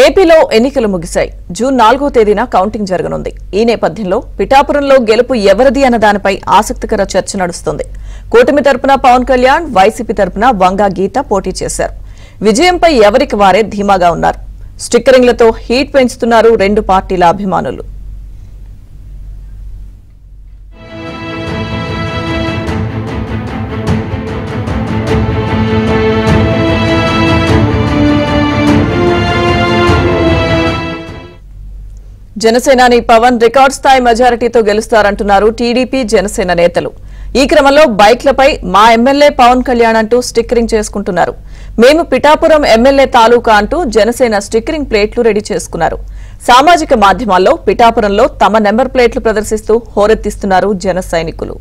ఏపీలో ఎన్నికలు ముగిశాయి. జూన్ 4వ తేదీన కౌంటింగ్ జరగనుంది. ఈ నేపథ్యంలో పిఠాపురంలో గెలుపు ఎవరిది అన్న దానిపై ఆసక్తికర చర్చ నడుస్తుంది. కూటమి తరపున పవన్ కళ్యాణ్, వైసీపీ తరపున వంగా గీత పోటీ చేశారు. విజయంపై ఎవరికి వారే ధీమాగా ఉన్నారు. స్టిక్కరింగ్లతో హీట్ పెంచుతున్నారు రెండు పార్టీల అభిమానులు. జనసేనాని పవన్ రికార్డ్ స్థాయి మెజారిటీతో గెలుస్తారంటున్నారు టీడీపీ జనసేన నేతలు. ఈ క్రమంలో బైక్లపై మా ఎమ్మెల్యే పవన్ కళ్యాణ్ అంటూ స్టిక్కరింగ్ చేసుకుంటున్నారు. మేము పిఠాపురం ఎమ్మెల్యే తాలూకా అంటూ జనసేన స్టిక్కరింగ్ ప్లేట్లు రెడీ చేసుకున్నారు. సామాజిక మాధ్యమాల్లో పిఠాపురంలో తమ నెంబర్ ప్లేట్లు ప్రదర్శిస్తూ హోరెత్తిస్తున్నారు జన సైనికులు.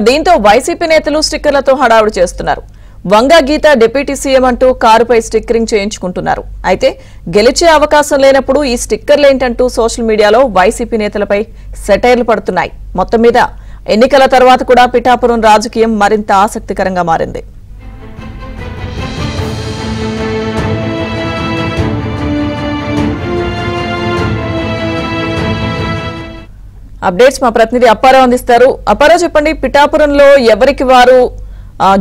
దీంతో వైసీపీ నేతలు స్టిక్కర్లతో హడావుడి చేస్తున్నారు. వంగా గీత డిప్యూటీ సీఎం అంటూ కారుపై స్టిక్కరింగ్ చేయించుకుంటున్నారు. అయితే గెలిచే అవకాశం లేనప్పుడు ఈ స్టిక్కర్లేంటంటూ సోషల్ మీడియాలో వైసీపీ నేతలపై సెటైర్లు పడుతున్నాయి. మొత్తం మీద ఎన్నికల తర్వాత కూడా పిఠాపురం రాజకీయం మరింత ఆసక్తికరంగా మారింది. అప్డేట్స్ మా ప్రతినిధి అప్పారావు అందిస్తారు. అప్పారావు, చెప్పండి, పిఠాపురంలో ఎవరికి వారు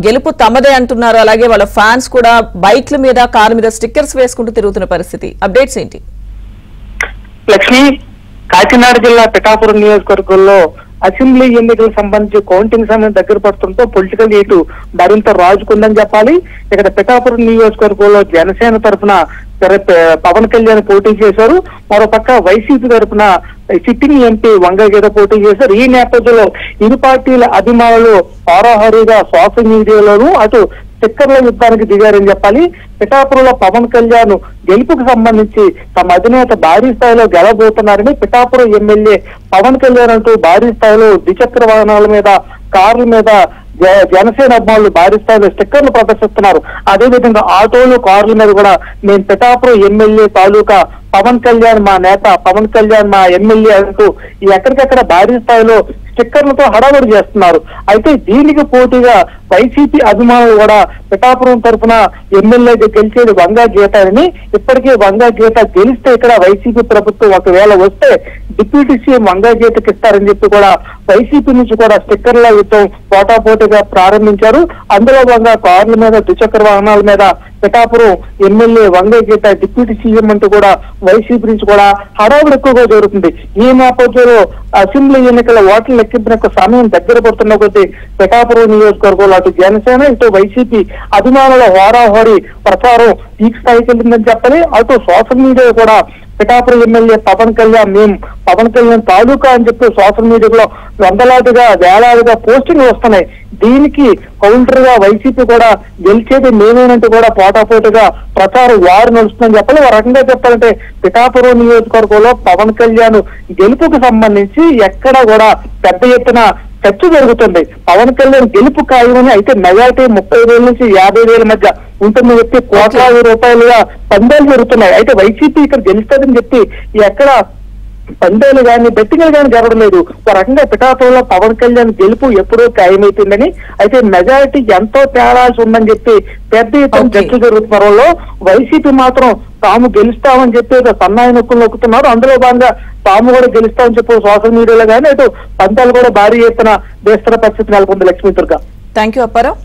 గెలుపు తమదే అంటున్నారు. అలాగే వాళ్ళ ఫ్యాన్స్ కూడా బైక్ల మీద, కారు మీద స్టిక్కర్స్ వేసుకుంటూ తిరుగుతున్న పరిస్థితి. అప్డేట్స్ ఏంటి? లక్ష్మి, కాకినాడ జిల్లా పిఠాపురం నియోజకవర్గంలో అసెంబ్లీ ఎన్నికలకు సంబంధించి కౌంటింగ్ సమయం దగ్గర పడుతుండటంతో పొలిటికల్ హీటు మరింత రాజుకుందని చెప్పాలి. ఇక్కడ పిఠాపురం నియోజకవర్గంలో జనసేన తరఫున పవన్ కళ్యాణ్ పోటీ చేశారు. మరోపక్క వైసీపీ తరఫున సిట్టింగ్ ఎంపీ వంగా గీత పోటీ చేశారు. ఈ నేపథ్యంలో ఇరు పార్టీల అభిమానులు హోరాహోరీగా సోషల్ మీడియాలోనూ అటు స్టిక్కర్ల యుద్ధానికి దిగారని చెప్పాలి. పిఠాపురంలో పవన్ కళ్యాణ్ గెలుపుకు సంబంధించి తమ అధినేత భారీ స్థాయిలో గెలవబోతున్నారని పిఠాపురం ఎమ్మెల్యే పవన్ కళ్యాణ్ అంటూ భారీ స్థాయిలో ద్విచక్ర వాహనాల మీద, కార్ల మీద జనసేన అభిమానులు భారీ స్థాయిలో స్టిక్కర్లు ప్రదర్శిస్తున్నారు. అదేవిధంగా ఆటోలు, కార్ల మీద కూడా మేము పిఠాపురం ఎమ్మెల్యే తాలూకా పవన్ కళ్యాణ్ మా నేత, పవన్ కళ్యాణ్ మా ఎమ్మెల్యే అంటూ ఎక్కడికక్కడ భారీ స్థాయిలో స్టిక్కర్లతో హడావుడి చేస్తున్నారు. అయితే దీనికి పోటీగా వైసీపీ అభిమానులు కూడా పిఠాపురం తరఫున ఎమ్మెల్యే గెలిచేది వంగా గీత అని, ఇప్పటికే వంగా గీత గెలిస్తే ఇక్కడ వైసీపీ ప్రభుత్వం ఒకవేళ వస్తే డిప్యూటీ సీఎం వంగా గీతకి ఇస్తారని చెప్పి కూడా వైసీపీ నుంచి కూడా స్టిక్కర్ల యుద్ధం పోటాపోటీగా ప్రారంభించారు. అందులో వంగా కార్ల మీద, ద్విచక్ర వాహనాల మీద పిఠాపురం ఎమ్మెల్యే వంగా గీత డిప్యూటీ సీఎం అంటూ కూడా వైసీపీ నుంచి కూడా హడావుడి ఎక్కువగా జరుగుతుంది. ఈ నేపథ్యంలో అసెంబ్లీ ఎన్నికల ఓట్ల లెక్కింపున సమయం దగ్గర పడుతున్న కొద్దీ పిఠాపురం నియోజకవర్గంలో అటు జనసేన, ఇటు వైసీపీ అభిమానుల హోరాహోరీ ప్రచారం పీక్ స్థాయికి వెళ్ళిందని చెప్పాలి. అటు సోషల్ మీడియా కూడా పిఠాపురం ఎమ్మెల్యే పవన్ కళ్యాణ్ మేము పవన్ కళ్యాణ్ తాలూకా అని చెప్పి సోషల్ మీడియాలో వందలాదిగా, వేలాదిగా పోస్టింగ్లు వస్తున్నాయి. దీనికి కౌంటర్ గా వైసీపీ కూడా గెలిచేది మేమేనంటూ కూడా పోటాపోటీగా ప్రచారం వారు నడుస్తుందని చెప్పాలి. ఒక రకంగా చెప్పాలంటే పిఠాపురం నియోజకవర్గంలో పవన్ కళ్యాణ్ గెలుపుకు సంబంధించి ఎక్కడ కూడా పెద్ద ఎత్తున చర్చ జరుగుతుంది. పవన్ కళ్యాణ్ గెలుపు ఖాయమని, అయితే మెజారిటీ 30,000 నుంచి 50,000 మధ్య ఉంటుందని చెప్పి కోట్లాది రూపాయలుగా పందేలు జరుగుతున్నాయి. అయితే వైసీపీ ఇక్కడ గెలుస్తుందని చెప్పి ఎక్కడ పందేలు కానీ, బెట్టింగ్లు కానీ జరగలేదు. ఒక రకంగా పిఠాపురంలో పవన్ కళ్యాణ్ గెలుపు ఎప్పుడూ ఖాయమైపోయిందని, అయితే మెజారిటీ ఎంతో తేడాల్సి ఉందని చెప్పి పెద్ద ఎత్తున చర్చ జరుగుతున్న వైసీపీ మాత్రం తాము గెలుస్తామని చెప్పి సన్నాయి నొక్కులు నొక్కుతున్నారు. అందులో భాగంగా తాము కూడా గెలుస్తామని చెప్పి సోషల్ మీడియాలో కానీ అటు పంతాలు కూడా భారీ ఎత్తున వేస్తున్న పరిస్థితి నెలకొంది. లక్ష్మీ దుర్గా. Thank you Apparao.